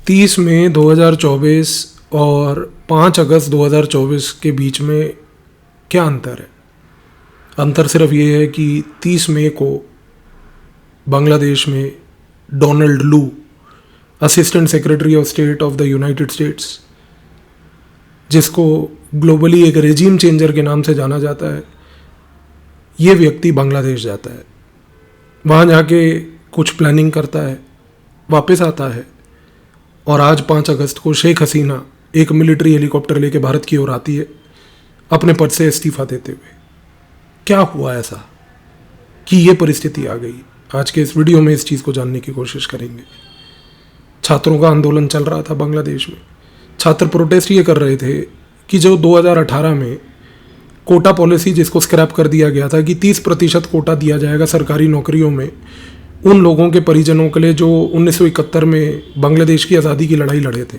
30 मई 2024 और 5 अगस्त 2024 के बीच में क्या अंतर है? अंतर सिर्फ ये है कि 30 मई को बांग्लादेश में डोनाल्ड लू, assistant secretary of state of the United states, जिसको ग्लोबली एक रेजिम चेंजर के नाम से जाना जाता है, ये व्यक्ति बांग्लादेश जाता है। वहाँ जाके कुछ प्लानिंग करता है, वापस आता है और आज 5 अगस्त को शेख हसीना एक मिलिट्री हेलीकॉप्टर लेके भारत की ओर आती है अपने पद से इस्तीफा देते हुए। क्या हुआ ऐसा कि ये परिस्थिति आ गई? आज के इस वीडियो में इस चीज़ को जानने की कोशिश करेंगे। छात्रों का आंदोलन चल रहा था बांग्लादेश में। छात्र प्रोटेस्ट ये कर रहे थे कि जो 2018 में कोटा पॉलिसी, जिसको स्क्रैप कर दिया गया था कि 30% कोटा दिया जाएगा सरकारी नौकरियों में उन लोगों के परिजनों के लिए जो 1971 में बांग्लादेश की आज़ादी की लड़ाई लड़े थे।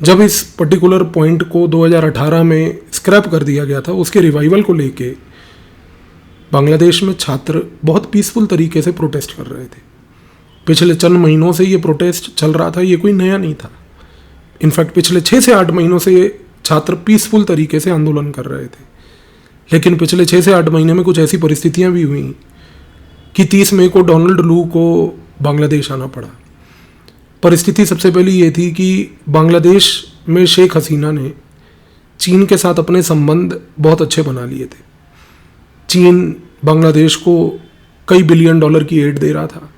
जब इस पर्टिकुलर पॉइंट को 2018 में स्क्रैप कर दिया गया था, उसके रिवाइवल को लेके बांग्लादेश में छात्र बहुत पीसफुल तरीके से प्रोटेस्ट कर रहे थे। पिछले चंद महीनों से ये प्रोटेस्ट चल रहा था, ये कोई नया नहीं था। इनफैक्ट पिछले 6 से 8 महीनों से ये छात्र पीसफुल तरीके से आंदोलन कर रहे थे। लेकिन पिछले 6 से 8 महीने में कुछ ऐसी परिस्थितियां भी हुई कि 30 मई को डोनाल्ड लू को बांग्लादेश आना पड़ा। परिस्थिति सबसे पहले ये थी कि बांग्लादेश में शेख हसीना ने चीन के साथ अपने संबंध बहुत अच्छे बना लिए थे। चीन बांग्लादेश को कई बिलियन डॉलर की एड दे रहा था।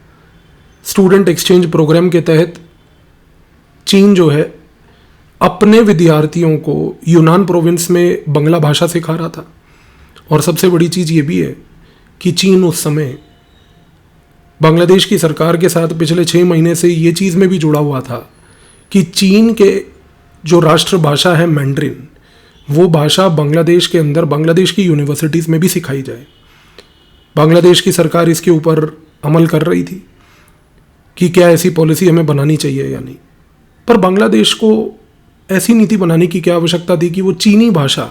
स्टूडेंट एक्सचेंज प्रोग्राम के तहत चीन जो है अपने विद्यार्थियों को यूनान प्रोविंस में बंगला भाषा सिखा रहा था। और सबसे बड़ी चीज़ ये भी है कि चीन उस समय बांग्लादेश की सरकार के साथ पिछले 6 महीने से ये चीज़ में भी जुड़ा हुआ था कि चीन के जो राष्ट्र भाषा है मैंड्रिन, वो भाषा बांग्लादेश के अंदर बांग्लादेश की यूनिवर्सिटीज़ में भी सिखाई जाए। बांग्लादेश की सरकार इसके ऊपर अमल कर रही थी कि क्या ऐसी पॉलिसी हमें बनानी चाहिए या नहीं। पर बांग्लादेश को ऐसी नीति बनाने की क्या आवश्यकता थी कि वो चीनी भाषा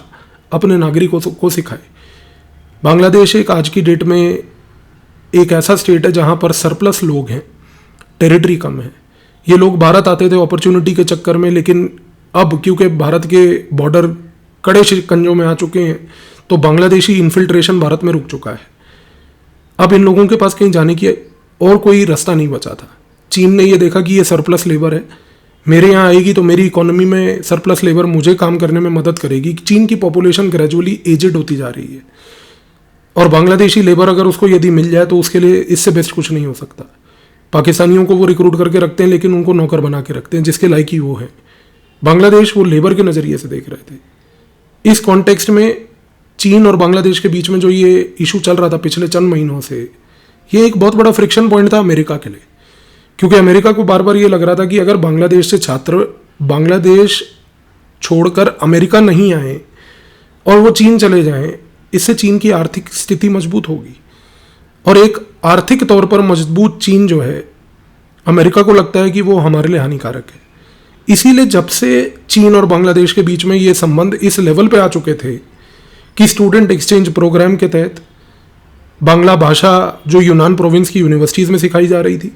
अपने नागरिकों को सिखाए। बांग्लादेश एक आज की डेट में एक ऐसा स्टेट है जहाँ पर सरप्लस लोग हैं, टेरिटरी कम है। ये लोग भारत आते थे अपॉर्चुनिटी के चक्कर में, लेकिन अब क्योंकि भारत के बॉर्डर कड़े शिकंजों में आ चुके हैं तो बांग्लादेशी इन्फिल्ट्रेशन भारत में रुक चुका है। अब इन लोगों के पास कहीं जाने की और कोई रास्ता नहीं बचा था। चीन ने ये देखा कि ये सरप्लस लेबर है, मेरे यहाँ आएगी तो मेरी इकोनॉमी में सरप्लस लेबर मुझे काम करने में मदद करेगी। चीन की पॉपुलेशन ग्रेजुअली एजेड होती जा रही है और बांग्लादेशी लेबर अगर उसको यदि मिल जाए तो उसके लिए इससे बेस्ट कुछ नहीं हो सकता। पाकिस्तानियों को वो रिक्रूट करके रखते हैं लेकिन उनको नौकर बना के रखते हैं जिसके लायक ही वो है। बांग्लादेश वो लेबर के नज़रिए से देख रहे थे। इस कॉन्टेक्स्ट में चीन और बांग्लादेश के बीच में जो ये इशू चल रहा था पिछले चंद महीनों से, ये एक बहुत बड़ा फ्रिक्शन पॉइंट था अमेरिका के लिए। क्योंकि अमेरिका को बार बार ये लग रहा था कि अगर बांग्लादेश से छात्र बांग्लादेश छोड़कर अमेरिका नहीं आए और वो चीन चले जाएं, इससे चीन की आर्थिक स्थिति मजबूत होगी। और एक आर्थिक तौर पर मजबूत चीन जो है, अमेरिका को लगता है कि वो हमारे लिए हानिकारक है। इसीलिए जब से चीन और बांग्लादेश के बीच में ये संबंध इस लेवल पे आ चुके थे कि स्टूडेंट एक्सचेंज प्रोग्राम के तहत बांग्ला भाषा जो यूनान प्रोविंस की यूनिवर्सिटीज़ में सिखाई जा रही थी,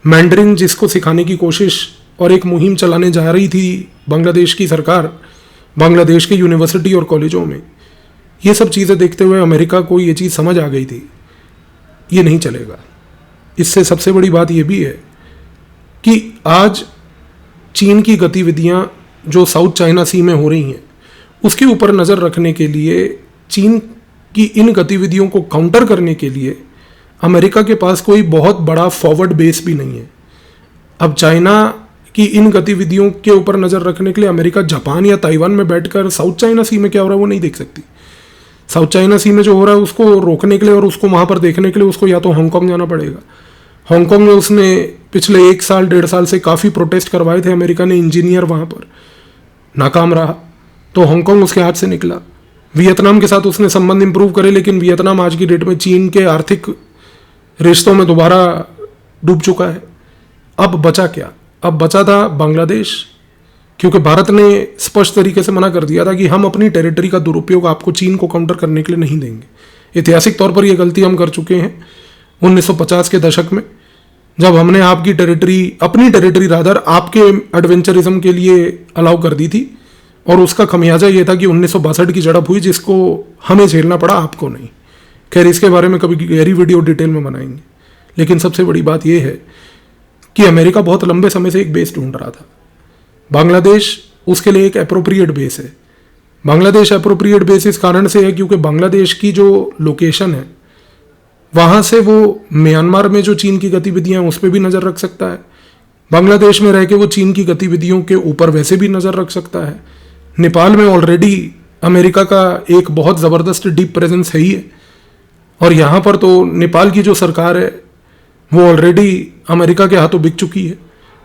मैंड्रिन जिसको सिखाने की कोशिश और एक मुहिम चलाने जा रही थी बांग्लादेश की सरकार बांग्लादेश के यूनिवर्सिटी और कॉलेजों में, ये सब चीज़ें देखते हुए अमेरिका को ये चीज़ समझ आ गई थी, ये नहीं चलेगा। इससे सबसे बड़ी बात ये भी है कि आज चीन की गतिविधियां जो साउथ चाइना सी में हो रही हैं, उसके ऊपर नज़र रखने के लिए, चीन की इन गतिविधियों को काउंटर करने के लिए अमेरिका के पास कोई बहुत बड़ा फॉरवर्ड बेस भी नहीं है। अब चाइना की इन गतिविधियों के ऊपर नज़र रखने के लिए अमेरिका जापान या ताइवान में बैठकर साउथ चाइना सी में क्या हो रहा है वो नहीं देख सकती। साउथ चाइना सी में जो हो रहा है उसको रोकने के लिए और उसको वहाँ पर देखने के लिए उसको या तो हांगकांग जाना पड़ेगा। हांगकांग में उसने पिछले 1 साल 1.5 साल से काफ़ी प्रोटेस्ट करवाए थे। अमेरिका ने इंजीनियर वहाँ पर, नाकाम रहा तो हांगकांग उसके हाथ से निकला। वियतनाम के साथ उसने संबंध इंप्रूव करे, लेकिन वियतनाम आज की डेट में चीन के आर्थिक रिश्तों में दोबारा डूब चुका है। अब बचा क्या? अब बचा था बांग्लादेश, क्योंकि भारत ने स्पष्ट तरीके से मना कर दिया था कि हम अपनी टेरिटरी का दुरुपयोग आपको चीन को काउंटर करने के लिए नहीं देंगे। ऐतिहासिक तौर पर यह गलती हम कर चुके हैं 1950 के दशक में, जब हमने आपकी टेरिटरी, अपनी टेरिटरी रादर, आपके एडवेंचरिज्म के लिए अलाउ कर दी थी, और उसका खमियाजा ये था कि 1962 की झड़प हुई जिसको हमें झेलना पड़ा, आपको नहीं। खैर, इसके बारे में कभी गहरी वीडियो डिटेल में बनाएंगे। लेकिन सबसे बड़ी बात यह है कि अमेरिका बहुत लंबे समय से एक बेस ढूंढ रहा था। बांग्लादेश उसके लिए एक अप्रोप्रिएट बेस है। बांग्लादेश अप्रोप्रिएट बेस इस कारण से है क्योंकि बांग्लादेश की जो लोकेशन है, वहाँ से वो म्यांमार में जो चीन की गतिविधियाँ हैं उस पर भी नज़र रख सकता है। बांग्लादेश में रह के वो चीन की गतिविधियों के ऊपर वैसे भी नज़र रख सकता है। नेपाल में ऑलरेडी अमेरिका का एक बहुत ज़बरदस्त डीप प्रेजेंस है ही है, और यहाँ पर तो नेपाल की जो सरकार है वो ऑलरेडी अमेरिका के हाथों बिक चुकी है।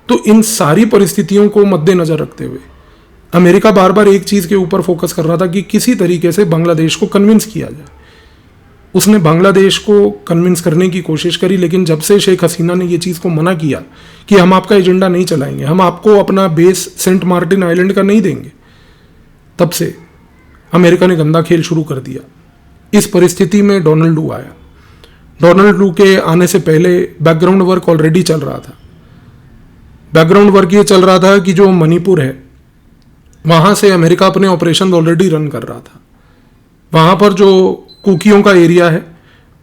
तो इन सारी परिस्थितियों को मद्देनज़र रखते हुए अमेरिका बार बार एक चीज़ के ऊपर फोकस कर रहा था कि किसी तरीके से बांग्लादेश को कन्विंस किया जाए। उसने बांग्लादेश को कन्विंस करने की कोशिश करी, लेकिन जब से शेख हसीना ने ये चीज़ को मना किया कि हम आपका एजेंडा नहीं चलाएंगे, हम आपको अपना बेस सेंट मार्टिन आइलैंड का नहीं देंगे, तब से अमेरिका ने गंदा खेल शुरू कर दिया। इस परिस्थिति में डोनाल्ड लू आया। डोनाल्ड लू के आने से पहले बैकग्राउंड वर्क ऑलरेडी चल रहा था। बैकग्राउंड वर्क ये चल रहा था कि जो मणिपुर है वहाँ से अमेरिका अपने ऑपरेशन ऑलरेडी रन कर रहा था। वहाँ पर जो कुकियों का एरिया है,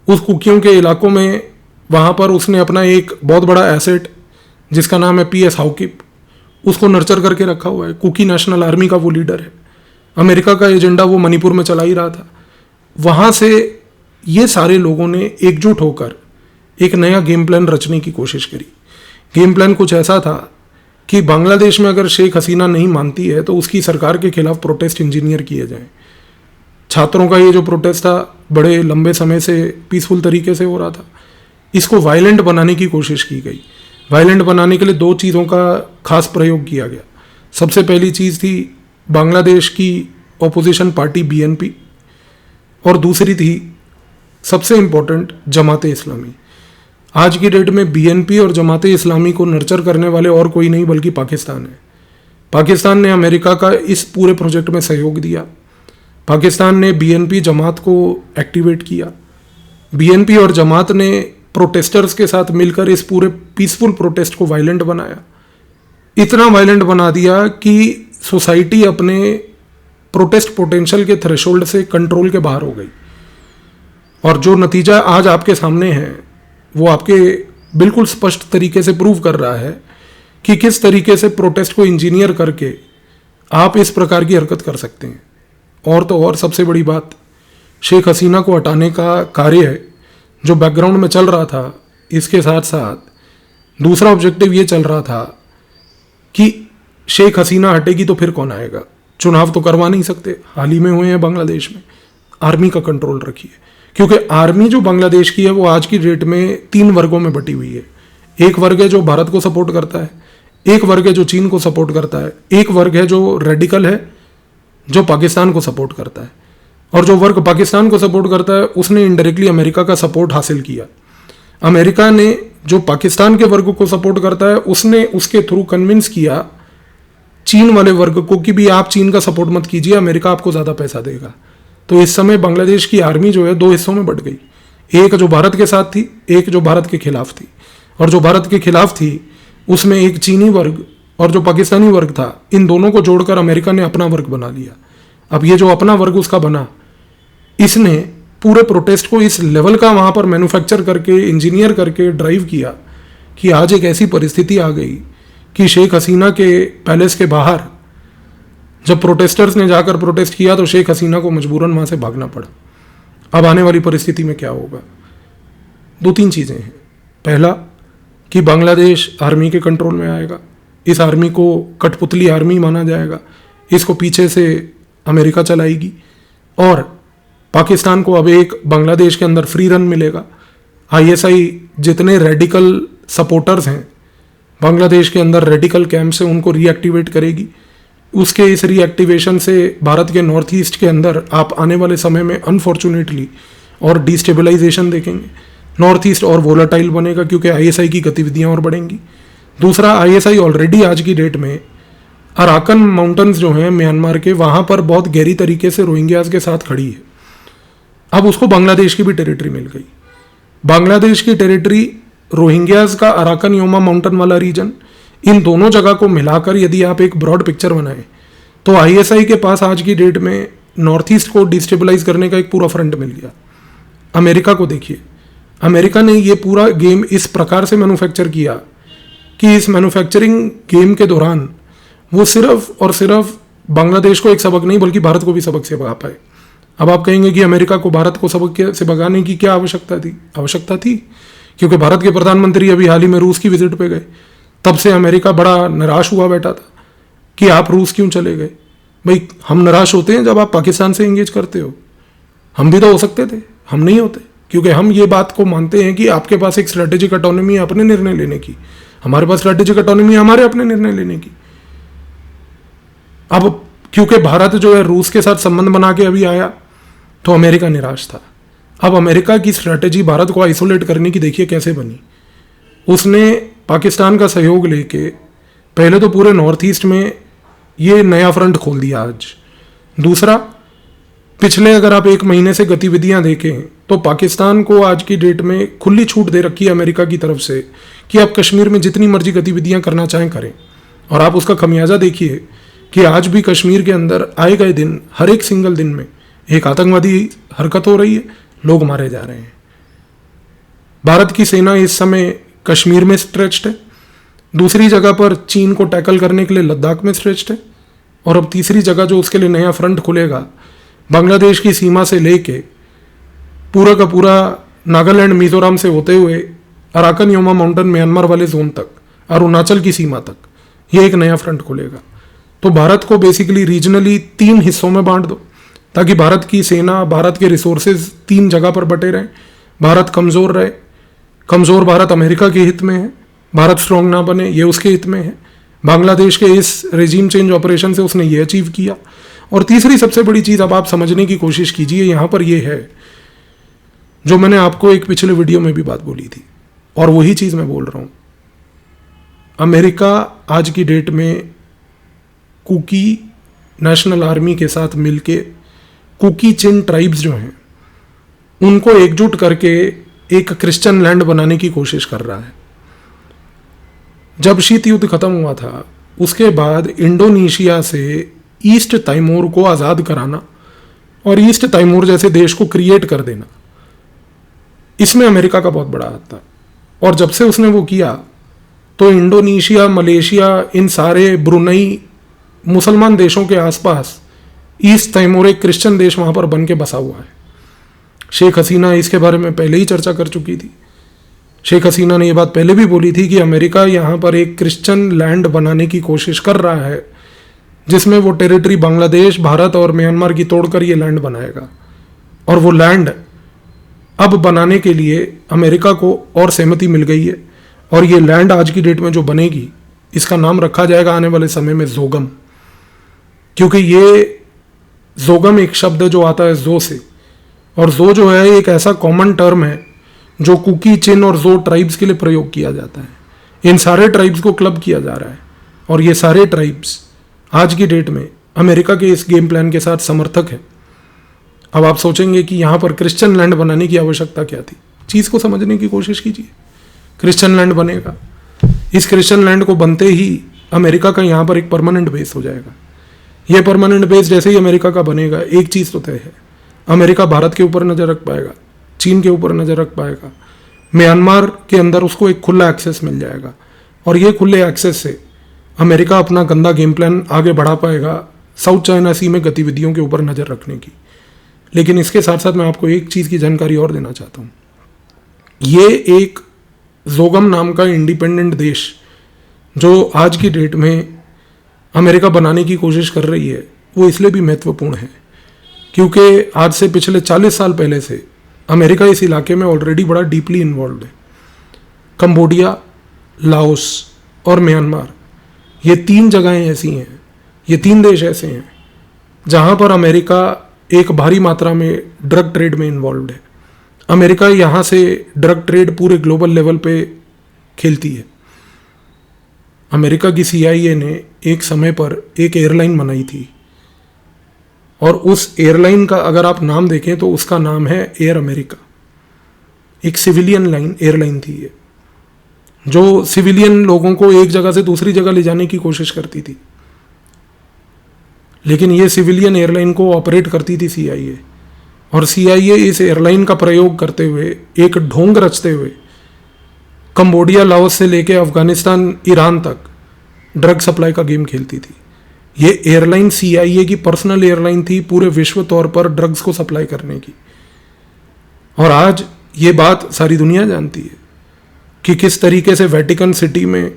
उस कुकियों के इलाकों में वहाँ पर उसने अपना एक बहुत बड़ा एसेट जिसका नाम है PS हाउकिप, उसको नर्चर करके रखा हुआ है। कुकी नेशनल आर्मी का वो लीडर है। अमेरिका का एजेंडा वो मणिपुर में चला ही रहा था। वहाँ से ये सारे लोगों ने एकजुट होकर एक नया गेम प्लान रचने की कोशिश करी। गेम प्लान कुछ ऐसा था कि बांग्लादेश में अगर शेख हसीना नहीं मानती है तो उसकी सरकार के खिलाफ प्रोटेस्ट इंजीनियर किए जाएं। छात्रों का ये जो प्रोटेस्ट था बड़े लंबे समय से पीसफुल तरीके से हो रहा था, इसको वायलेंट बनाने की कोशिश की गई। वायलेंट बनाने के लिए दो चीज़ों का खास प्रयोग किया गया। सबसे पहली चीज़ थी बांग्लादेश की ऑपोजिशन पार्टी BNP, और दूसरी थी सबसे इम्पोर्टेंट जमाते इस्लामी। आज की डेट में BNP और जमाते इस्लामी को नर्चर करने वाले और कोई नहीं बल्कि पाकिस्तान है। पाकिस्तान ने अमेरिका का इस पूरे प्रोजेक्ट में सहयोग दिया। पाकिस्तान ने BNP जमात को एक्टिवेट किया। BNP और जमात ने प्रोटेस्टर्स के साथ मिलकर इस पूरे पीसफुल प्रोटेस्ट को वायलेंट बनाया। इतना वायलेंट बना दिया कि सोसाइटी अपने प्रोटेस्ट पोटेंशियल के थ्रेशोल्ड से कंट्रोल के बाहर हो गई। और जो नतीजा आज आपके सामने है वो आपके बिल्कुल स्पष्ट तरीके से प्रूव कर रहा है कि किस तरीके से प्रोटेस्ट को इंजीनियर करके आप इस प्रकार की हरकत कर सकते हैं। और तो और सबसे बड़ी बात, शेख हसीना को हटाने का कार्य जो बैकग्राउंड में चल रहा था, इसके साथ साथ दूसरा ऑब्जेक्टिव ये चल रहा था कि शेख हसीना हटेगी तो फिर कौन आएगा। चुनाव तो करवा नहीं सकते, हाल ही में हुए हैं बांग्लादेश में। आर्मी का कंट्रोल रखिए, क्योंकि आर्मी जो बांग्लादेश की है वो आज की डेट में 3 वर्गों में बटी हुई है। एक वर्ग है जो भारत को सपोर्ट करता है, एक वर्ग है जो चीन को सपोर्ट करता है, एक वर्ग है जो रेडिकल है जो पाकिस्तान को सपोर्ट करता है। और जो वर्ग पाकिस्तान को सपोर्ट करता है उसने इनडायरेक्टली अमेरिका का सपोर्ट हासिल किया। अमेरिका ने जो पाकिस्तान के वर्ग को सपोर्ट करता है उसने उसके थ्रू कन्विंस किया चीन वाले वर्ग को कि भी आप चीन का सपोर्ट मत कीजिए, अमेरिका आपको ज़्यादा पैसा देगा। तो इस समय बांग्लादेश की आर्मी जो है 2 हिस्सों में बट गई, एक जो भारत के साथ थी, एक जो भारत के खिलाफ थी। और जो भारत के खिलाफ थी उसमें एक चीनी वर्ग और जो पाकिस्तानी वर्ग था, इन दोनों को जोड़कर अमेरिका ने अपना वर्ग बना लिया। अब ये जो अपना वर्ग उसका बना, इसने पूरे प्रोटेस्ट को इस लेवल का वहाँ पर मैन्युफैक्चर करके, इंजीनियर करके ड्राइव किया कि आज एक ऐसी परिस्थिति आ गई कि शेख हसीना के पैलेस के बाहर जब प्रोटेस्टर्स ने जाकर प्रोटेस्ट किया तो शेख हसीना को मजबूरन वहाँ से भागना पड़ा। अब आने वाली परिस्थिति में क्या होगा? 2-3 चीज़ें हैं। पहला कि बांग्लादेश आर्मी के कंट्रोल में आएगा। इस आर्मी को कठपुतली आर्मी माना जाएगा, इसको पीछे से अमेरिका चलाएगी। और पाकिस्तान को अब एक बांग्लादेश के अंदर फ्री रन मिलेगा। ISI जितने रेडिकल सपोर्टर्स हैं बांग्लादेश के अंदर रेडिकल कैंप से, उनको रीएक्टिवेट करेगी। उसके इस रीएक्टिवेशन से भारत के नॉर्थ ईस्ट के अंदर आप आने वाले समय में अनफॉर्चुनेटली और डिस्टेबलाइजेशन देखेंगे। नॉर्थ ईस्ट और वोलाटाइल बनेगा क्योंकि ISI की गतिविधियां और बढ़ेंगी। दूसरा, ISI ऑलरेडी आज की डेट में अराकन माउंटेन्स जो हैं म्यांमार के, वहाँ पर बहुत गहरी तरीके से रोहिंग्यास के साथ खड़ी है। अब उसको बांग्लादेश की भी टेरिटरी मिल गई। बांग्लादेश की टेरिटरी रोहिंग्याज का अराकन योमा माउंटेन वाला रीजन, इन दोनों जगह को मिलाकर यदि आप एक ब्रॉड पिक्चर बनाएं तो आईएसआई के पास आज की डेट में नॉर्थ ईस्ट को डिस्टेबलाइज करने का एक पूरा फ्रंट मिल गया। अमेरिका को देखिए, अमेरिका ने ये पूरा गेम इस प्रकार से मैन्युफैक्चर किया कि इस मैन्युफैक्चरिंग गेम के दौरान वो सिर्फ और सिर्फ बांग्लादेश को एक सबक नहीं बल्कि भारत को भी सबक से भगा पाए। अब आप कहेंगे कि अमेरिका को भारत को सबक से भगाने की क्या आवश्यकता थी, क्योंकि भारत के प्रधानमंत्री अभी हाल ही में रूस की विजिट पे गए। तब से अमेरिका बड़ा निराश हुआ बैठा था कि आप रूस क्यों चले गए। भाई, हम निराश होते हैं जब आप पाकिस्तान से एंगेज करते हो, हम भी तो हो सकते थे, हम नहीं होते, क्योंकि हम ये बात को मानते हैं कि आपके पास एक स्ट्रेटेजिक ऑटोनॉमी है अपने निर्णय लेने की, हमारे पास स्ट्रेटेजिक ऑटोनॉमी है हमारे अपने निर्णय लेने की। अब क्योंकि भारत जो है रूस के साथ संबंध बना के अभी आया तो अमेरिका निराश था। अब अमेरिका की स्ट्रेटेजी भारत को आइसोलेट करने की देखिए कैसे बनी। उसने पाकिस्तान का सहयोग लेके पहले तो पूरे नॉर्थ ईस्ट में ये नया फ्रंट खोल दिया आज। दूसरा, पिछले अगर आप एक महीने से गतिविधियां देखें तो पाकिस्तान को आज की डेट में खुली छूट दे रखी है अमेरिका की तरफ से कि आप कश्मीर में जितनी मर्जी गतिविधियां करना चाहें करें। और आप उसका खमियाजा देखिए कि आज भी कश्मीर के अंदर आए गए दिन, हर एक सिंगल दिन में एक आतंकवादी हरकत हो रही है, लोग मारे जा रहे हैं। भारत की सेना इस समय कश्मीर में स्ट्रेच्ड है, दूसरी जगह पर चीन को टैकल करने के लिए लद्दाख में स्ट्रेच्ड है, और अब तीसरी जगह जो उसके लिए नया फ्रंट खुलेगा बांग्लादेश की सीमा से लेके पूरा का पूरा नागालैंड मिजोरम से होते हुए अराकन योमा माउंटेन म्यांमार वाले जोन तक, अरुणाचल की सीमा तक, ये एक नया फ्रंट खुलेगा। तो भारत को बेसिकली रीजनली 3 हिस्सों में बांट दो ताकि भारत की सेना, भारत के रिसोर्सेज 3 जगह पर बटे रहें, भारत कमज़ोर रहे। कमज़ोर भारत अमेरिका के हित में है, भारत स्ट्रांग ना बने ये उसके हित में है। बांग्लादेश के इस रेजिम चेंज ऑपरेशन से उसने ये अचीव किया। और तीसरी सबसे बड़ी चीज़ अब आप समझने की कोशिश कीजिए यहाँ पर ये है जो मैंने आपको एक पिछले वीडियो में भी बात बोली थी और वही चीज़ मैं बोल रहा हूँ। अमेरिका आज की डेट में कुकी नेशनल आर्मी के साथ मिलके कुकी चिन ट्राइब्स जो हैं उनको एकजुट करके एक क्रिश्चियन लैंड बनाने की कोशिश कर रहा है। जब शीत युद्ध खत्म हुआ था उसके बाद इंडोनेशिया से ईस्ट तैमूर को आज़ाद कराना और ईस्ट तैमूर जैसे देश को क्रिएट कर देना, इसमें अमेरिका का बहुत बड़ा हाथ था। और जब से उसने वो किया तो इंडोनेशिया, मलेशिया, इन सारे ब्रुनई मुसलमान देशों के आसपास ईस्ट तैमूर एक क्रिश्चियन देश वहाँ पर बन के बसा हुआ है। शेख हसीना इसके बारे में पहले ही चर्चा कर चुकी थी। शेख हसीना ने ये बात पहले भी बोली थी कि अमेरिका यहाँ पर एक क्रिश्चियन लैंड बनाने की कोशिश कर रहा है जिसमें वो टेरिटरी बांग्लादेश, भारत और म्यांमार की तोड़कर ये लैंड बनाएगा। और वो लैंड अब बनाने के लिए अमेरिका को और सहमति मिल गई है और ये लैंड आज की डेट में जो बनेगी इसका नाम रखा जाएगा आने वाले समय में जोगम, क्योंकि ये जोगम एक शब्द जो आता है जो से, और जो है एक ऐसा कॉमन टर्म है जो कुकी, चिन और जो ट्राइब्स के लिए प्रयोग किया जाता है। इन सारे ट्राइब्स को क्लब किया जा रहा है और ये सारे ट्राइब्स आज की डेट में अमेरिका के इस गेम प्लान के साथ समर्थक है। अब आप सोचेंगे कि यहाँ पर क्रिश्चियन लैंड बनाने की आवश्यकता क्या थी। चीज़ को समझने की कोशिश कीजिए। क्रिश्चियन लैंड बनेगा, इस क्रिश्चियन लैंड को बनते ही अमेरिका का यहाँ पर एक परमानेंट बेस हो जाएगा। ये परमानेंट बेस जैसे ही अमेरिका का बनेगा, एक चीज़ तो तय है, अमेरिका भारत के ऊपर नज़र रख पाएगा, चीन के ऊपर नज़र रख पाएगा, म्यांमार के अंदर उसको एक खुला एक्सेस मिल जाएगा और ये खुले एक्सेस से अमेरिका अपना गंदा गेम प्लान आगे बढ़ा पाएगा साउथ चाइना सी में गतिविधियों के ऊपर नज़र रखने की। लेकिन इसके साथ साथ मैं आपको एक चीज़ की जानकारी और देना चाहता हूँ। ये एक जोगम नाम का इंडिपेंडेंट देश जो आज की डेट में अमेरिका बनाने की कोशिश कर रही है वो इसलिए भी महत्वपूर्ण है क्योंकि आज से पिछले 40 साल पहले से अमेरिका इस इलाके में ऑलरेडी बड़ा डीपली इन्वॉल्व है। कंबोडिया, लाओस और म्यांमार, ये 3 जगहें ऐसी हैं, ये 3 देश ऐसे हैं जहाँ पर अमेरिका एक भारी मात्रा में ड्रग ट्रेड में इन्वॉल्व है। अमेरिका यहाँ से ड्रग ट्रेड पूरे ग्लोबल लेवल पे खेलती है। अमेरिका की CIA ने एक समय पर एक एयरलाइन बनाई थी और उस एयरलाइन का अगर आप नाम देखें तो उसका नाम है एयर अमेरिका। एक सिविलियन एयरलाइन थी ये। जो सिविलियन लोगों को एक जगह से दूसरी जगह ले जाने की कोशिश करती थी। लेकिन ये सिविलियन एयरलाइन को ऑपरेट करती थी सीआईए, और सीआईए इस एयरलाइन का प्रयोग करते हुए, एक ढोंग रचते हुए, कंबोडिया, लाओस से लेके अफगानिस्तान, ईरान तक ड्रग सप्लाई का गेम खेलती थी। ये एयरलाइन सीआईए की पर्सनल एयरलाइन थी पूरे विश्व तौर पर ड्रग्स को सप्लाई करने की। और आज ये बात सारी दुनिया जानती है कि किस तरीके से वेटिकन सिटी में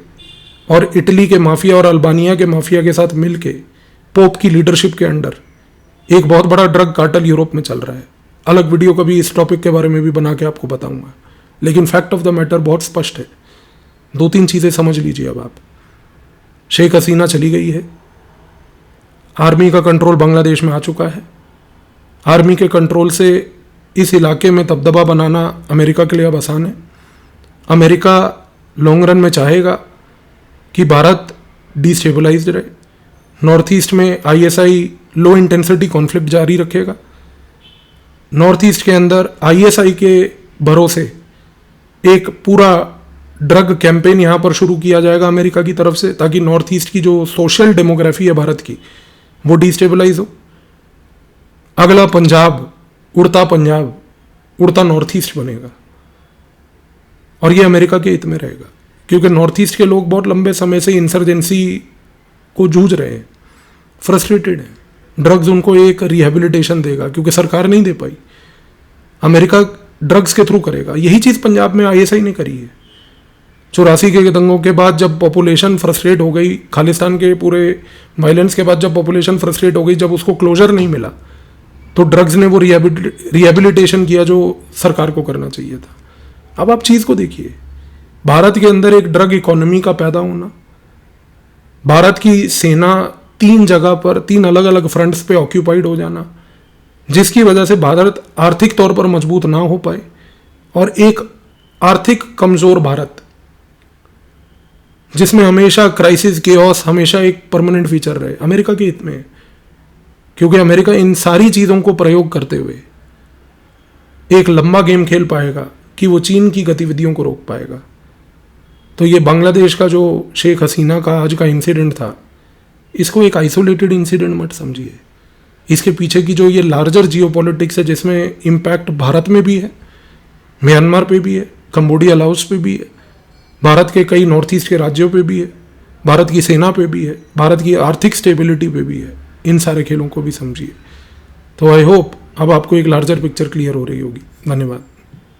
और इटली के माफिया और अल्बानिया के माफिया के साथ मिलके पोप की लीडरशिप के अंडर एक बहुत बड़ा ड्रग कार्टल यूरोप में चल रहा है। अलग वीडियो कभी इस टॉपिक के बारे में भी बना के आपको बताऊंगा, लेकिन फैक्ट ऑफ द मैटर बहुत स्पष्ट है। 2-3 चीज़ें समझ लीजिए अब आप। शेख हसीना चली गई है, आर्मी का कंट्रोल बांग्लादेश में आ चुका है। आर्मी के कंट्रोल से इस इलाके में दबदबा बनाना अमेरिका के लिए अब आसान है। अमेरिका लॉन्ग रन में चाहेगा कि भारत डिस्टेबलाइज्ड रहे। नॉर्थ ईस्ट में आईएसआई लो इंटेंसिटी कॉन्फ्लिक्ट जारी रखेगा। नॉर्थ ईस्ट के अंदर आईएसआई के भरोसे एक पूरा ड्रग कैंपेन यहाँ पर शुरू किया जाएगा अमेरिका की तरफ से, ताकि नॉर्थ ईस्ट की जो सोशल डेमोग्राफी है भारत की, वो डिस्टेबलाइज हो। अगला पंजाब, उड़ता नॉर्थ ईस्ट बनेगा, और ये अमेरिका के हित में रहेगा, क्योंकि नॉर्थ ईस्ट के लोग बहुत लंबे समय से इंसर्जेंसी को जूझ रहे हैं, फ्रस्ट्रेटेड हैं। ड्रग्स उनको एक रिहेबिलिटेशन देगा, क्योंकि सरकार नहीं दे पाई, अमेरिका ड्रग्स के थ्रू करेगा। यही चीज़ पंजाब में आईएसआई ने करी है। 84 के दंगों के बाद जब पॉपुलेशन फ्रस्ट्रेट हो गई, खालिस्तान के पूरे वायलेंस के बाद जब पॉपुलेशन फ्रस्ट्रेट हो गई, जब उसको क्लोजर नहीं मिला, तो ड्रग्स ने वो रिहेबिलिटेशन किया जो सरकार को करना चाहिए था। अब आप चीज़ को देखिए, भारत के अंदर एक ड्रग इकोनॉमी का पैदा होना, भारत की सेना 3 जगह पर 3 अलग अलग फ्रंट्स पे ऑक्यूपाइड हो जाना, जिसकी वजह से भारत आर्थिक तौर पर मजबूत ना हो पाए, और एक आर्थिक कमजोर भारत जिसमें हमेशा क्राइसिस, केओस हमेशा एक परमानेंट फीचर रहे, अमेरिका के हित में है। क्योंकि अमेरिका इन सारी चीज़ों को प्रयोग करते हुए एक लंबा गेम खेल पाएगा कि वो चीन की गतिविधियों को रोक पाएगा। तो ये बांग्लादेश का जो शेख हसीना का आज का इंसिडेंट था, इसको एक आइसोलेटेड इंसिडेंट मत समझिए। इसके पीछे की जो ये लार्जर जियोपॉलिटिक्स है, जिसमें इम्पैक्ट भारत में भी है, म्यांमार पे भी है, कंबोडिया, लाओस पे भी है, भारत के कई नॉर्थ ईस्ट के राज्यों पे भी है, भारत की सेना पे भी है, भारत की आर्थिक स्टेबिलिटी पे भी है। इन सारे खेलों को भी समझिए। तो आई होप अब आपको एक लार्जर पिक्चर क्लियर हो रही होगी। धन्यवाद।